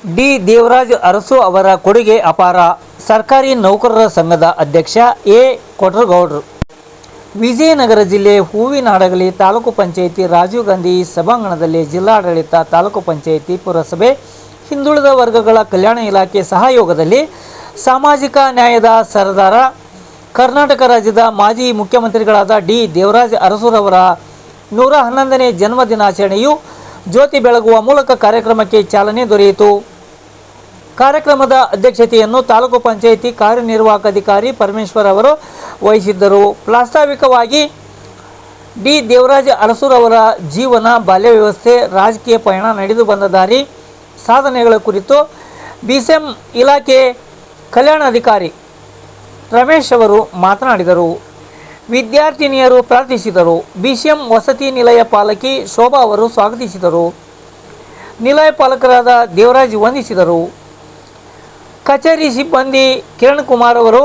D Devaraj Arasu ಅವರ ಕೊಡುಗೆ ಅಪಾರ. ಸರ್ಕಾರಿ ನೌಕರರ ಸಂಘದ ಅಧ್ಯಕ್ಷ ಎ ಕೊಟ್ರಗೌಡ್ರು. ವಿಜಯನಗರ ಜಿಲ್ಲೆ ಹೂವಿನಹಡಗಲಿ ತಾಲೂಕು ಪಂಚಾಯಿತಿ ರಾಜೀವ್ ಗಾಂಧಿ ಸಭಾಂಗಣದಲ್ಲಿ ಜಿಲ್ಲಾಡಳಿತ, ತಾಲೂಕು ಪಂಚಾಯಿತಿ, ಪುರಸಭೆ, ಹಿಂದುಳಿದ ವರ್ಗಗಳ ಕಲ್ಯಾಣ ಇಲಾಖೆ ಸಹಯೋಗದಲ್ಲಿ ಸಾಮಾಜಿಕ ನ್ಯಾಯದ ಸರದಾರ, ಕರ್ನಾಟಕ ರಾಜ್ಯದ ಮಾಜಿ ಮುಖ್ಯಮಂತ್ರಿಗಳಾದ ಡಿ ದೇವರಾಜ್ ಅರಸುರವರ 111ನೇ ಜನ್ಮ ದಿನಾಚರಣೆಯು ಜ್ಯೋತಿ ಬೆಳಗುವ ಮೂಲಕ ಕಾರ್ಯಕ್ರಮಕ್ಕೆ ಚಾಲನೆ ದೊರೆಯಿತು. ಕಾರ್ಯಕ್ರಮದ ಅಧ್ಯಕ್ಷತೆಯನ್ನು ತಾಲೂಕು ಪಂಚಾಯಿತಿ ಕಾರ್ಯನಿರ್ವಾಹಕ ಅಧಿಕಾರಿ ಪರಮೇಶ್ವರ್ ಅವರು ವಹಿಸಿದ್ದರು. ಪ್ರಾಸ್ತಾವಿಕವಾಗಿ ಡಿ ದೇವರಾಜ್ ಅರಸುರವರ ಜೀವನ, ಬಾಲ್ಯ ವ್ಯವಸ್ಥೆ, ರಾಜಕೀಯ ಪಯಣ, ನಡೆದು ಬಂದ ದಾರಿ, ಸಾಧನೆಗಳ ಕುರಿತು ಬಿಸಿಎಂ ಇಲಾಖೆ ಕಲ್ಯಾಣಾಧಿಕಾರಿ ರಮೇಶ್ ಅವರು ಮಾತನಾಡಿದರು. ವಿದ್ಯಾರ್ಥಿನಿಯರು ಪ್ರಾರ್ಥಿಸಿದರು. ಬಿಸಿಎಂ ವಸತಿ ನಿಲಯ ಪಾಲಕಿ ಶೋಭಾ ಅವರು ಸ್ವಾಗತಿಸಿದರು. ನಿಲಯ ಪಾಲಕರಾದ ದೇವರಾಜ್ ವಂದಿಸಿದರು. ಕಚೇರಿ ಸಿಬ್ಬಂದಿ ಕಿರಣ್ ಕುಮಾರ್ ಅವರು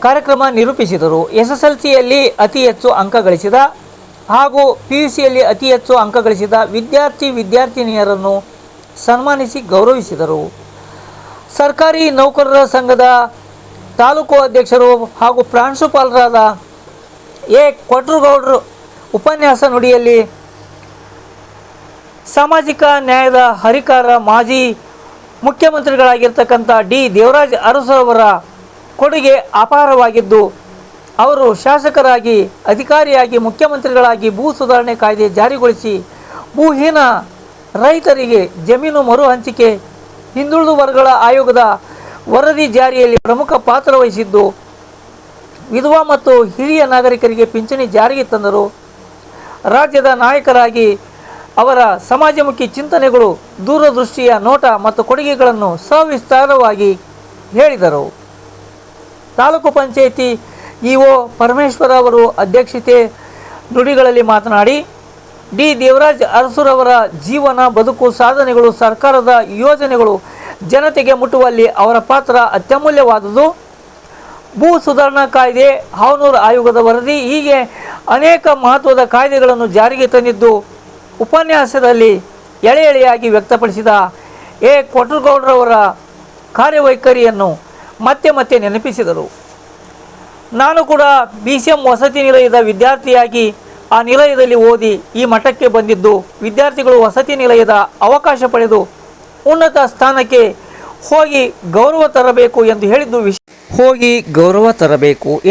ಕಾರ್ಯಕ್ರಮ ನಿರೂಪಿಸಿದರು. ಎಸ್ಎಸ್ಎಲ್ಸಿಯಲ್ಲಿ ಅತಿ ಹೆಚ್ಚು ಅಂಕ ಗಳಿಸಿದ ಹಾಗೂ ಪಿಯುಸಿಯಲ್ಲಿ ಅತಿ ಹೆಚ್ಚು ಅಂಕ ಗಳಿಸಿದ ವಿದ್ಯಾರ್ಥಿನಿಯರನ್ನು ಸನ್ಮಾನಿಸಿ ಗೌರವಿಸಿದರು. ಸರ್ಕಾರಿ ನೌಕರರ ಸಂಘದ ತಾಲೂಕು ಅಧ್ಯಕ್ಷರು ಹಾಗೂ ಪ್ರಾಂಶುಪಾಲರಾದ ಎ ಕೊಟ್ರಗೌಡ್ರು ಉಪನ್ಯಾಸ ನುಡಿಯಲ್ಲಿ ಸಾಮಾಜಿಕ ನ್ಯಾಯದ ಹರಿಕಾರ, ಮಾಜಿ ಮುಖ್ಯಮಂತ್ರಿಗಳಾಗಿರ್ತಕ್ಕಂಥ ಡಿ ದೇವರಾಜ್ ಅರಸುರವರ ಕೊಡುಗೆ ಅಪಾರವಾಗಿದ್ದು, ಅವರು ಶಾಸಕರಾಗಿ, ಅಧಿಕಾರಿಯಾಗಿ, ಮುಖ್ಯಮಂತ್ರಿಗಳಾಗಿ ಭೂ ಸುಧಾರಣೆ ಕಾಯ್ದೆ ಜಾರಿಗೊಳಿಸಿ ಭೂಹೀನ ರೈತರಿಗೆ ಜಮೀನು ಮರು ಹಂಚಿಕೆ, ಹಿಂದುಳಿದ ವರ್ಗಗಳ ಆಯೋಗದ ವರದಿ ಜಾರಿಯಲ್ಲಿ ಪ್ರಮುಖ ಪಾತ್ರ ವಹಿಸಿದ್ದು, ವಿಧವಾ ಮತ್ತು ಹಿರಿಯ ನಾಗರಿಕರಿಗೆ ಪಿಂಚಣಿ ಜಾರಿಗೆ ತಂದರು. ರಾಜ್ಯದ ನಾಯಕರಾಗಿ ಅವರ ಸಮಾಜಮುಖಿ ಚಿಂತನೆಗಳು, ದೂರದೃಷ್ಟಿಯ ನೋಟ ಮತ್ತು ಕೊಡುಗೆಗಳನ್ನು ಸವಿಸ್ತಾರವಾಗಿ ಹೇಳಿದರು. ತಾಲೂಕು ಪಂಚಾಯಿತಿ ಇಒ ಪರಮೇಶ್ವರ ಅವರು ಅಧ್ಯಕ್ಷತೆ ನುಡಿಗಳಲ್ಲಿ ಮಾತನಾಡಿ, ಡಿ ದೇವರಾಜ್ ಅರಸುರವರ ಜೀವನ, ಬದುಕು, ಸಾಧನೆಗಳು, ಸರ್ಕಾರದ ಯೋಜನೆಗಳು ಜನತೆಗೆ ಮುಟ್ಟುವಲ್ಲಿ ಅವರ ಪಾತ್ರ ಅತ್ಯಮೂಲ್ಯವಾದುದು. ಭೂ ಸುಧಾರಣಾ ಕಾಯ್ದೆ, ಹಾವನೂರು ಆಯೋಗದ ವರದಿ ಹೀಗೆ ಅನೇಕ ಮಹತ್ವದ ಕಾಯ್ದೆಗಳನ್ನು ಜಾರಿಗೆ ತಂದಿದ್ದು ಉಪನ್ಯಾಸದಲ್ಲಿ ಎಳೆಯಾಗಿ ವ್ಯಕ್ತಪಡಿಸಿದ ಎ ಕೊಟ್ರಗೌಡ್ರವರ ಕಾರ್ಯವೈಖರಿಯನ್ನು ಮತ್ತೆ ನೆನಪಿಸಿದರು. ನಾನು ಕೂಡ ಬಿಸಿಎಂ ವಸತಿ ನಿಲಯದ ವಿದ್ಯಾರ್ಥಿಯಾಗಿ ಆ ನಿಲಯದಲ್ಲಿ ಓದಿ ಈ ಮಟ್ಟಕ್ಕೆ ಬಂದಿದ್ದು, ವಿದ್ಯಾರ್ಥಿಗಳು ವಸತಿ ನಿಲಯದ ಅವಕಾಶ ಪಡೆದು ಉನ್ನತ ಸ್ಥಾನಕ್ಕೆ ಹೋಗಿ ಗೌರವ ತರಬೇಕು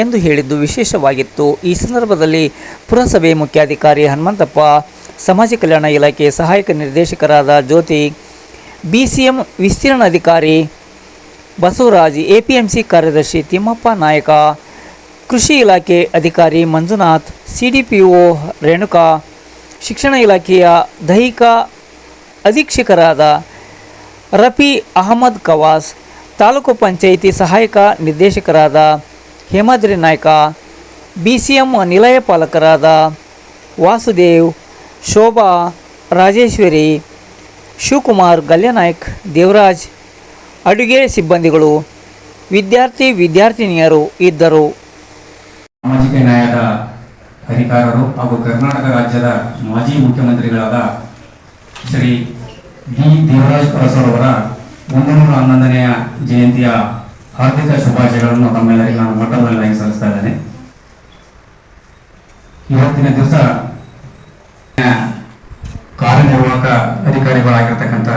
ಎಂದು ಹೇಳಿದ್ದು ವಿಶೇಷವಾಗಿತ್ತು. ಈ ಸಂದರ್ಭದಲ್ಲಿ ಪುರಸಭೆ ಮುಖ್ಯಾಧಿಕಾರಿ ಹನುಮಂತಪ್ಪ, ಸಮಾಜ ಕಲ್ಯಾಣ ಇಲಾಖೆ ಸಹಾಯಕ ನಿರ್ದೇಶಕರಾದ ಜ್ಯೋತಿ, ಬಿಸಿಎಂ ವಿಸ್ತೀರ್ಣ ಅಧಿಕಾರಿ ಬಸವರಾಜ್, ಎಪಿಎಂಸಿ ಕಾರ್ಯದರ್ಶಿ ತಿಮ್ಮಪ್ಪ ನಾಯಕ, ಕೃಷಿ ಇಲಾಖೆ ಅಧಿಕಾರಿ ಮಂಜುನಾಥ್, ಸಿಡಿಪಿಒ ರೇಣುಕಾ, ಶಿಕ್ಷಣ ಇಲಾಖೆಯ ದೈಹಿಕ ಅಧೀಕ್ಷಕರಾದ ರಫಿ ಅಹಮದ್ ಕವಾಸ್, ತಾಲೂಕು ಪಂಚಾಯಿತಿ ಸಹಾಯಕ ನಿರ್ದೇಶಕರಾದ ಹೇಮಾದ್ರಿ ನಾಯ್ಕ, ಬಿಸಿಎಂ ನಿಲಯ ಪಾಲಕರಾದ ವಾಸುದೇವ್, ಶೋಭಾ, ರಾಜೇಶ್ವರಿ, ಶಿವಕುಮಾರ್, ಗಲ್ಯನಾಯ್ಕ್, ದೇವರಾಜ್, ಅಡುಗೆ ಸಿಬ್ಬಂದಿಗಳು, ವಿದ್ಯಾರ್ಥಿನಿಯರು ಇದ್ದರು. ಸಾಮಾಜಿಕ ನ್ಯಾಯದ ಹರಿಕಾರರು ಹಾಗೂ ಕರ್ನಾಟಕ ರಾಜ್ಯದ ಮಾಜಿ ಮುಖ್ಯಮಂತ್ರಿಗಳಾದ ಶ್ರೀ ಡಿ ದೇವರಾಜ್ ಅರಸುರವರ 111ನೇ ಜಯಂತಿಯ ಹಾರ್ದಿಕ ಶುಭಾಶಯಗಳನ್ನು ತಮ್ಮೆಲ್ಲರಿಗೆ ನಾನು ಮೊಟ್ಟಮೊದಲನಾಗಿ ಸಲ್ಲಿಸ್ತಾ ಇದ್ದೇನೆ. ಇವತ್ತಿನ ದಿವಸ ಕಾರ್ಯನಿರ್ವಾಹಕ ಅಧಿಕಾರಿಗಳಾಗಿರ್ತಕ್ಕಂಥ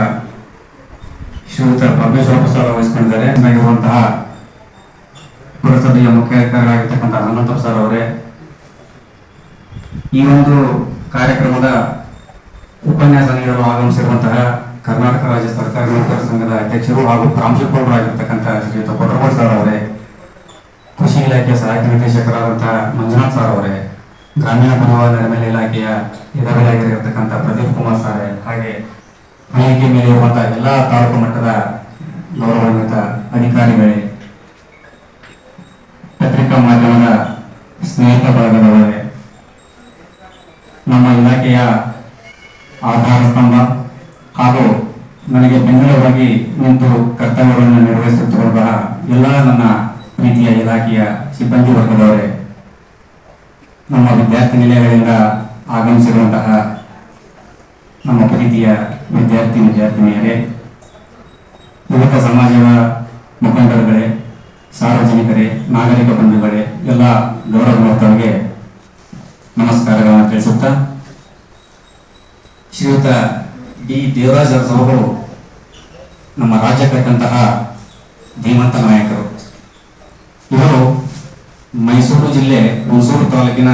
ಶ್ರೀಯುತ ಪರಮೇಶ್ವರ ಪ್ರಸಾದ್ ವಹಿಸಿಕೊಂಡಿದ್ದಾರೆ. ಆಗಿರುವಂತಹ ಪುರಸಭೆಯ ಮುಖ್ಯ ಅಧಿಕಾರಿಗಳಾಗಿರ್ತಕ್ಕಂಥ ಹನುಮಂತಪ್ಪ ಸರ್ ಅವರೇ, ಈ ಒಂದು ಕಾರ್ಯಕ್ರಮದ ಉಪನ್ಯಾಸ ನೀಡಲು ಆಗಮಿಸಿರುವಂತಹ ಕರ್ನಾಟಕ ರಾಜ್ಯ ಸರ್ಕಾರಿ ನೌಕರರ ಸಂಘದ ಅಧ್ಯಕ್ಷರು ಹಾಗೂ ಪ್ರಾಂಶುಪಾಲರಾಗಿರ್ತಕ್ಕಂಥ ಶ್ರೀಯುತ ಕೊಟ್ರಗೌಡ ಸರ್ ಅವರೇ, ಕೃಷಿ ಇಲಾಖೆಯ ಸಹಾಯಕ ನಿರ್ದೇಶಕರಾದಂತಹ ಮಂಜುನಾಥ್ ಸರ್ ಅವರೇ, ಗ್ರಾಮೀಣ ಕುಡಿಯುವ ನೈರ್ಮಲ್ಯ ಇಲಾಖೆಯ ಎದವಿಲಾಗಿರತಕ್ಕಂಥ ಪ್ರದೀಪ್ ಕುಮಾರ್ ಸರ್, ಹಾಗೆ ವೇದಿಕೆ ಮೇಲೆ ಇರುವಂತಹ ಎಲ್ಲ ತಾಲೂಕು ಮಟ್ಟದ ಗೌರವಾನ್ವಿತ ಅಧಿಕಾರಿಗಳೇ, ಪತ್ರಿಕಾ ಮಾಧ್ಯಮದ ಸ್ನೇಹಿತ ಬಳಗದವರೇ, ನಮ್ಮ ಇಲಾಖೆಯ ಆಧಾರ ಸ್ತಂಭ ಹಾಗೂ ನನಗೆ ಬೆಂಬಲವಾಗಿ ನಿಂತು ಕರ್ತವ್ಯಗಳನ್ನು ನಿರ್ವಹಿಸುತ್ತಿರುವಂತಹ ಎಲ್ಲ ನನ್ನ ಪ್ರೀತಿಯ ಇಲಾಖೆಯ ಸಿಬ್ಬಂದಿ ವರ್ಗದವರೇ, ನಮ್ಮ ವಿದ್ಯಾರ್ಥಿ ನಿಲಯಗಳಿಂದ ಆಗಮಿಸಿರುವಂತಹ ನಮ್ಮ ಪ್ರೀತಿಯ ವಿದ್ಯಾರ್ಥಿನಿಯರೇ, ವಿವಿಧ ಸಮಾಜದ ಮುಖಂಡರುಗಳೇ, ಸಾರ್ವಜನಿಕರೇ, ನಾಗರಿಕ ಬಂಧುಗಳೇ, ಎಲ್ಲ ಗೌರವಕ್ಕೆ ನಮಸ್ಕಾರಗಳನ್ನು ತಿಳಿಸುತ್ತಾ, ಶ್ರೀಯುತ ಡಿ ದೇವರಾಜ್ ಅವರು ನಮ್ಮ ರಾಜ್ಯಕ್ಕಂತಹ ಧೀಮಂತ ನಾಯಕರು. ಇವರು ಮೈಸೂರು ಜಿಲ್ಲೆ ಹುಣಸೂರು ತಾಲೂಕಿನ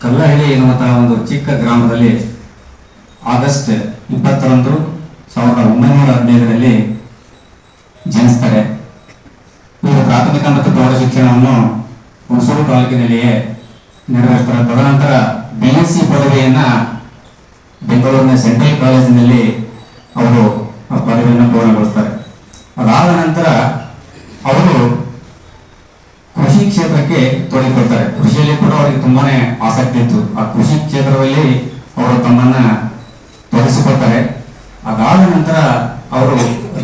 ಕಲ್ಲಹಳ್ಳಿ ಎನ್ನುವಂತಹ ಒಂದು ಚಿಕ್ಕ ಗ್ರಾಮದಲ್ಲಿ ಆಗಸ್ಟ್ 20, 1915 ಜನಿಸ್ತಾರೆ. ಇವರು ಪ್ರಾಥಮಿಕ ಮತ್ತು ಪ್ರೌಢ ಶಿಕ್ಷಣವನ್ನು ಹುಣಸೂರು ತಾಲೂಕಿನಲ್ಲಿಯೇ ನೆರವೇರಿಸ್ತಾರೆ. ತದನಂತರ BSc ಪದವಿಯನ್ನ ಬೆಂಗಳೂರಿನ ಸೆಂಟ್ರಲ್ ಕಾಲೇಜಿನಲ್ಲಿ ಅವರು ಆ ಪದವಿಯನ್ನು ಪೂರ್ಣಗೊಳಿಸ್ತಾರೆ. ಅದಾದ ನಂತರ ಅವರು ಕೃಷಿ ಕ್ಷೇತ್ರಕ್ಕೆ ತೊಡಗಿಕೊಳ್ತಾರೆ. ಕೃಷಿಯಲ್ಲಿ ಕೂಡ ಅವರಿಗೆ ತುಂಬಾನೇ ಆಸಕ್ತಿ ಇತ್ತು. ಆ ಕೃಷಿ ಕ್ಷೇತ್ರದಲ್ಲಿ ಅವರು ತಮ್ಮನ್ನ ತೊಡಗಿಸಿಕೊಳ್ತಾರೆ. ಅದಾದ ನಂತರ ಅವರು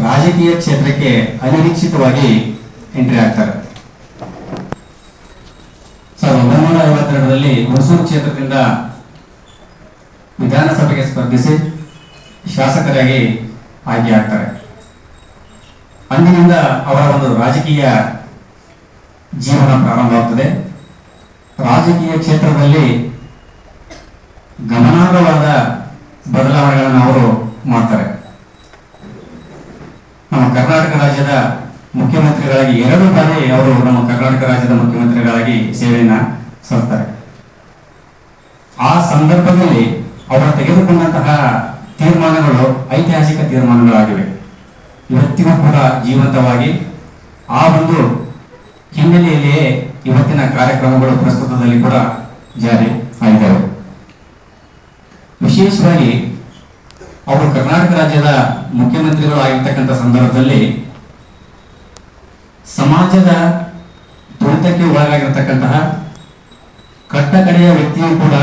ರಾಜಕೀಯ ಕ್ಷೇತ್ರಕ್ಕೆ ಅನಿರೀಕ್ಷಿತವಾಗಿ ಎಂಟ್ರಿ ಆಗ್ತಾರೆ. 1952ರಲ್ಲಿ ಹುಣಸೂರು ಕ್ಷೇತ್ರದಿಂದ ವಿಧಾನಸಭೆಗೆ ಸ್ಪರ್ಧಿಸಿ ಶಾಸಕರಾಗಿ ಆಯ್ಕೆಯಾಗ್ತಾರೆ. ಅಂದಿನಿಂದ ಅವರ ಒಂದು ರಾಜಕೀಯ ಜೀವನ ಪ್ರಾರಂಭವಾಗುತ್ತದೆ. ರಾಜಕೀಯ ಕ್ಷೇತ್ರದಲ್ಲಿ ಗಮನಾರ್ಹವಾದ ಬದಲಾವಣೆಗಳನ್ನು ಅವರು ಮಾಡ್ತಾರೆ. ನಮ್ಮ ಕರ್ನಾಟಕ ರಾಜ್ಯದ ಮುಖ್ಯಮಂತ್ರಿಗಳಾಗಿ 2 ಬಾರಿ ಅವರು ನಮ್ಮ ಕರ್ನಾಟಕ ರಾಜ್ಯದ ಮುಖ್ಯಮಂತ್ರಿಗಳಾಗಿ ಸೇವೆಯನ್ನ ಸಲ್ತಾರೆ. ಆ ಸಂದರ್ಭದಲ್ಲಿ ಅವರು ತೆಗೆದುಕೊಂಡಂತಹ ತೀರ್ಮಾನಗಳು ಐತಿಹಾಸಿಕ ತೀರ್ಮಾನಗಳಾಗಿವೆ. ಇವತ್ತಿಗೂ ಕೂಡ ಜೀವಂತವಾಗಿ ಆ ಒಂದು ಹಿನ್ನೆಲೆಯಲ್ಲಿಯೇ ಇವತ್ತಿನ ಕಾರ್ಯಕ್ರಮಗಳು ಪ್ರಸ್ತುತದಲ್ಲಿ ಕೂಡ ಜಾರಿ ಆಗಿದ್ದಾವೆ. ವಿಶೇಷವಾಗಿ ಅವರು ಕರ್ನಾಟಕ ರಾಜ್ಯದ ಮುಖ್ಯಮಂತ್ರಿಗಳು ಆಗಿರ್ತಕ್ಕಂಥ ಸಂದರ್ಭದಲ್ಲಿ ಸಮಾಜದ ತುಳಿತಕ್ಕೆ ಒಳಗಾಗಿರ್ತಕ್ಕಂತಹ ಕಟ್ಟಕಡೆಯ ವ್ಯಕ್ತಿಯು ಕೂಡ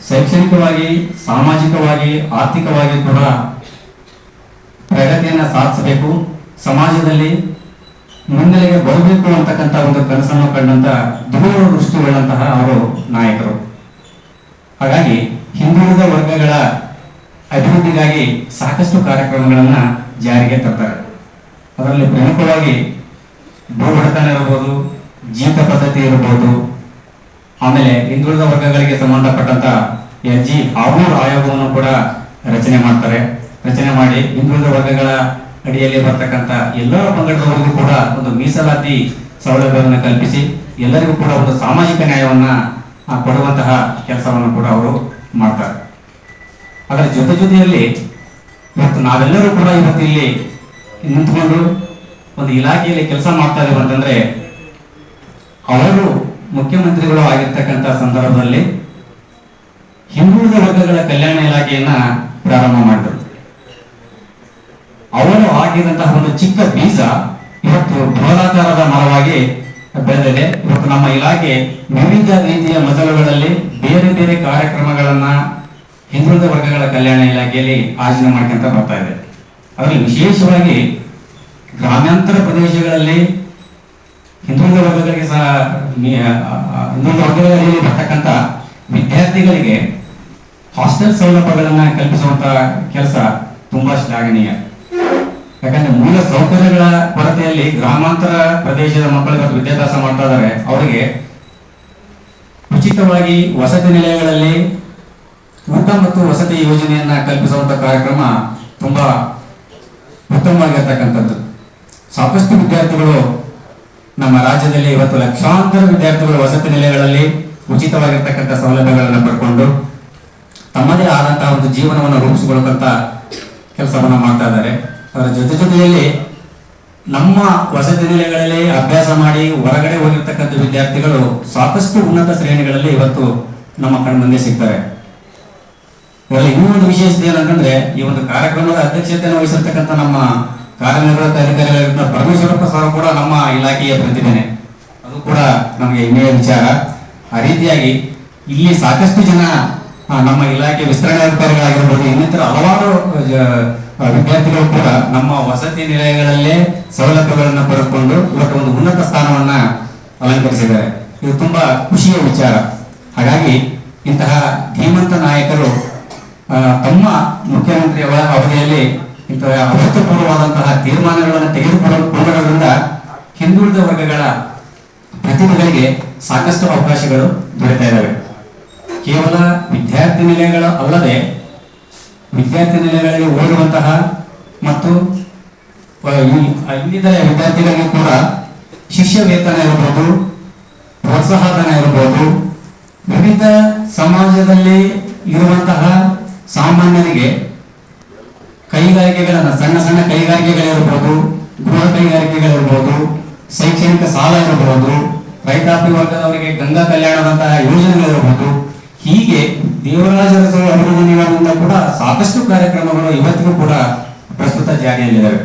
ಶೈಕ್ಷಣಿಕವಾಗಿ, ಸಾಮಾಜಿಕವಾಗಿ, ಆರ್ಥಿಕವಾಗಿ ಕೂಡ ಪ್ರಗತಿಯನ್ನು ಸಾಧಿಸಬೇಕು, ಸಮಾಜದಲ್ಲಿ ಮುನ್ನೆಲೆಗೆ ಬರಬೇಕು ಅಂತಕ್ಕಂಥ ಒಂದು ಕನಸನ್ನು ಕಂಡಂತ ದೂರದೃಷ್ಟಿಯುಳ್ಳಂತಹ ಅವರು ನಾಯಕರು. ಹಾಗಾಗಿ ಹಿಂದುಳಿದ ವರ್ಗಗಳ ಅಭಿವೃದ್ಧಿಗಾಗಿ ಸಾಕಷ್ಟು ಕಾರ್ಯಕ್ರಮಗಳನ್ನ ಜಾರಿಗೆ ತರ್ತಾರೆ. ಅದರಲ್ಲಿ ಪ್ರಮುಖವಾಗಿ ಭೂಬಡತನ ಇರಬಹುದು, ಜೀತ ಪದ್ಧತಿ ಇರಬಹುದು, ಆಮೇಲೆ ಹಿಂದುಳಿದ ವರ್ಗಗಳಿಗೆ ಸಂಬಂಧಪಟ್ಟಂತ SG ಆವೂರು ಆಯೋಗವನ್ನು ಕೂಡ ರಚನೆ ಮಾಡ್ತಾರೆ. ರಚನೆ ಮಾಡಿ ಹಿಂದುಳಿದ ವರ್ಗಗಳ ಅಡಿಯಲ್ಲಿ ಬರ್ತಕ್ಕಂಥ ಎಲ್ಲ ಪಂಗಡದವರಿಗೂ ಕೂಡ ಒಂದು ಮೀಸಲಾತಿ ಸೌಲಭ್ಯವನ್ನು ಕಲ್ಪಿಸಿ ಎಲ್ಲರಿಗೂ ಕೂಡ ಒಂದು ಸಾಮಾಜಿಕ ನ್ಯಾಯವನ್ನ ಕೊಡುವಂತಹ ಕೆಲಸವನ್ನು ಕೂಡ ಅವರು ಮಾಡ್ತಾರೆ. ಅದರ ಜೊತೆಯಲ್ಲಿ ಇವತ್ತು ನಾವೆಲ್ಲರೂ ಕೂಡ ಇವತ್ತು ಇಲ್ಲಿ ನಿಂತುಕೊಂಡು ಒಂದು ಇಲಾಖೆಯಲ್ಲಿ ಕೆಲಸ ಮಾಡ್ತಾ ಇದ್ದೀವಿ ಅಂತಂದ್ರೆ ಅವರು ಮುಖ್ಯಮಂತ್ರಿಗಳು ಆಗಿರ್ತಕ್ಕಂಥ ಸಂದರ್ಭದಲ್ಲಿ ಹಿಂದುಳಿದ ವರ್ಗಗಳ ಕಲ್ಯಾಣ ಇಲಾಖೆಯನ್ನ ಪ್ರಾರಂಭ ಮಾಡಿದರು. ಅವರು ಹಾಕಿದಂತಹ ಒಂದು ಚಿಕ್ಕ ಬೀಜ ಇವತ್ತು ಬೃಹದಾಕಾರದ ಮರವಾಗಿ ಬೆಳೆದಿದೆ. ಇವತ್ತು ನಮ್ಮ ಇಲಾಖೆ ವಿವಿಧ ರೀತಿಯ ಮಜಲುಗಳಲ್ಲಿ ಬೇರೆ ಬೇರೆ ಕಾರ್ಯಕ್ರಮಗಳನ್ನ ಹಿಂದುಳಿದ ವರ್ಗಗಳ ಕಲ್ಯಾಣ ಇಲಾಖೆಯಲ್ಲಿ ಆಯೋಜನೆ ಮಾಡ್ಕೊಂತ ಬರ್ತಾ ಇದೆ. ಅದರಲ್ಲಿ ವಿಶೇಷವಾಗಿ ಗ್ರಾಮಾಂತರ ಪ್ರದೇಶಗಳಲ್ಲಿ ಹಿಂದುಳಿದ ವರ್ಗಗಳಿಗೆ ಹಿಂದುಳಿದ ವರ್ಗಗಳಲ್ಲಿ ಬರ್ತಕ್ಕಂಥ ವಿದ್ಯಾರ್ಥಿಗಳಿಗೆ ಹಾಸ್ಟೆಲ್ ಸೌಲಭ್ಯಗಳನ್ನ ಕಲ್ಪಿಸುವಂತಹ ಕೆಲಸ ತುಂಬಾ ಶ್ಲಾಘನೀಯ. ಯಾಕಂದ್ರೆ ಮೂಲ ಸೌಕರ್ಯಗಳ ಕೊರತೆಯಲ್ಲಿ ಗ್ರಾಮಾಂತರ ಪ್ರದೇಶದ ಮಕ್ಕಳು ಇವತ್ತು ವಿದ್ಯಾಭ್ಯಾಸ ಮಾಡ್ತಾ ಇದ್ದಾರೆ. ಅವರಿಗೆ ಉಚಿತವಾಗಿ ವಸತಿ ನಿಲಯಗಳಲ್ಲಿ ಊಟ ಮತ್ತು ವಸತಿ ಯೋಜನೆಯನ್ನ ಕಲ್ಪಿಸುವಂತ ಕಾರ್ಯಕ್ರಮ ತುಂಬಾ ಉತ್ತಮವಾಗಿರ್ತಕ್ಕಂಥದ್ದು. ಸಾಕಷ್ಟು ವಿದ್ಯಾರ್ಥಿಗಳು ನಮ್ಮ ರಾಜ್ಯದಲ್ಲಿ ಇವತ್ತು ಲಕ್ಷಾಂತರ ವಿದ್ಯಾರ್ಥಿಗಳು ವಸತಿ ನಿಲಯಗಳಲ್ಲಿ ಉಚಿತವಾಗಿರ್ತಕ್ಕಂಥ ಸೌಲಭ್ಯಗಳನ್ನು ಪಡ್ಕೊಂಡು ತಮ್ಮದೇ ಆದಂತಹ ಒಂದು ಜೀವನವನ್ನು ರೂಪಿಸಿಕೊಳ್ಳುವಂತ ಕೆಲಸವನ್ನ ಮಾಡ್ತಾ ಇದ್ದಾರೆ. ಅದರ ಜೊತೆಯಲ್ಲಿ ನಮ್ಮ ವಸತಿ ನಿಲಯಗಳಲ್ಲಿ ಅಭ್ಯಾಸ ಮಾಡಿ ಹೊರಗಡೆ ಹೋಗಿರ್ತಕ್ಕಂಥ ವಿದ್ಯಾರ್ಥಿಗಳು ಸಾಕಷ್ಟು ಉನ್ನತ ಶ್ರೇಣಿಗಳಲ್ಲಿ ಇವತ್ತು ನಮ್ಮ ಕಣ್ಮುಂದೆ ಸಿಗ್ತಾರೆ. ಇದರಲ್ಲಿ ಇನ್ನೂ ಒಂದು ವಿಶೇಷತೆ ಏನಂತಂದ್ರೆ ಈ ಒಂದು ಕಾರ್ಯಕ್ರಮದ ಅಧ್ಯಕ್ಷತೆಯನ್ನು ವಹಿಸಿರ್ತಕ್ಕಂಥ ನಮ್ಮ ಕಾರ್ಯನಿರ್ವಾಹಕ ಅಧಿಕಾರಿಗಳಿಂದ ಪರಮೇಶ್ವರಪ್ಪ ಸರ್ ಕೂಡ ನಮ್ಮ ಇಲಾಖೆಯ ಪ್ರತಿಭೆನೆ. ಅದು ಕೂಡ ನಮಗೆ ಹೆಮ್ಮೆಯ ವಿಚಾರ. ಆ ರೀತಿಯಾಗಿ ಇಲ್ಲಿ ಸಾಕಷ್ಟು ಜನ ನಮ್ಮ ಇಲಾಖೆ ವಿಸ್ತರಣೆ ಅಧಿಕಾರಿಗಳಾಗಿರ್ಬೋದು, ಇನ್ನಿತರ ಹಲವಾರು ವಿದ್ಯಾರ್ಥಿಗಳು ಕೂಡ ನಮ್ಮ ವಸತಿ ನಿಲಯಗಳಲ್ಲೇ ಸೌಲಭ್ಯಗಳನ್ನು ಪಡೆದುಕೊಂಡು ಇವತ್ತು ಒಂದು ಉನ್ನತ ಸ್ಥಾನವನ್ನ ಅಲಂಕರಿಸಿದ್ದಾರೆ. ಇದು ತುಂಬಾ ಖುಷಿಯ ವಿಚಾರ. ಹಾಗಾಗಿ ಇಂತಹ ಧೀಮಂತ ನಾಯಕರು ತಮ್ಮ ಮುಖ್ಯಮಂತ್ರಿಯವರ ಅವಧಿಯಲ್ಲಿ ಇಂತಹ ಅಭೂತಪೂರ್ವವಾದಂತಹ ತೀರ್ಮಾನಗಳನ್ನು ತೆಗೆದುಕೊಳ್ಳುವುದರಿಂದ ಹಿಂದುಳಿದ ವರ್ಗಗಳ ಪ್ರತಿಭೆಗಳಿಗೆ ಸಾಕಷ್ಟು ಅವಕಾಶಗಳು ದೊರೆತಾ ಇದ್ದಾವೆ. ಕೇವಲ ವಿದ್ಯಾರ್ಥಿ ನಿಲಯಗಳು ಅಲ್ಲದೆ ವಿದ್ಯಾರ್ಥಿ ನಿಲಯಗಳಲ್ಲಿ ಓದುವಂತಹ ಮತ್ತು ಇನ್ನಿತರ ವಿದ್ಯಾರ್ಥಿಗಳಿಗೆ ಕೂಡ ಶಿಷ್ಯ ವೇತನ ಇರಬಹುದು, ಪ್ರೋತ್ಸಾಹಧನ ಇರಬಹುದು, ವಿವಿಧ ಸಮಾಜದಲ್ಲಿ ಇರುವಂತಹ ಸಾಮಾನ್ಯರಿಗೆ ಕೈಗಾರಿಕೆಗಳನ್ನು ಸಣ್ಣ ಸಣ್ಣ ಕೈಗಾರಿಕೆಗಳಿರಬಹುದು, ಗೃಹ ಕೈಗಾರಿಕೆಗಳಿರಬಹುದು, ಶೈಕ್ಷಣಿಕ ಸಾಲ ಇರಬಹುದು, ರೈತಾಪಿ ವರ್ಗದವರಿಗೆ ಗಂಗಾ ಕಲ್ಯಾಣದಂತಹ ಯೋಜನೆಗಳಿರಬಹುದು. ಹೀಗೆ ದೇವರಾಜ ಅರಸು ಅಭಿವೃದ್ಧಿ ನಿಗಮದಿಂದ ಕೂಡ ಸಾಕಷ್ಟು ಕಾರ್ಯಕ್ರಮಗಳು ಇವತ್ತಿಗೂ ಕೂಡ ಪ್ರಸ್ತುತ ಜಾರಿಯಲ್ಲಿದ್ದಾವೆ.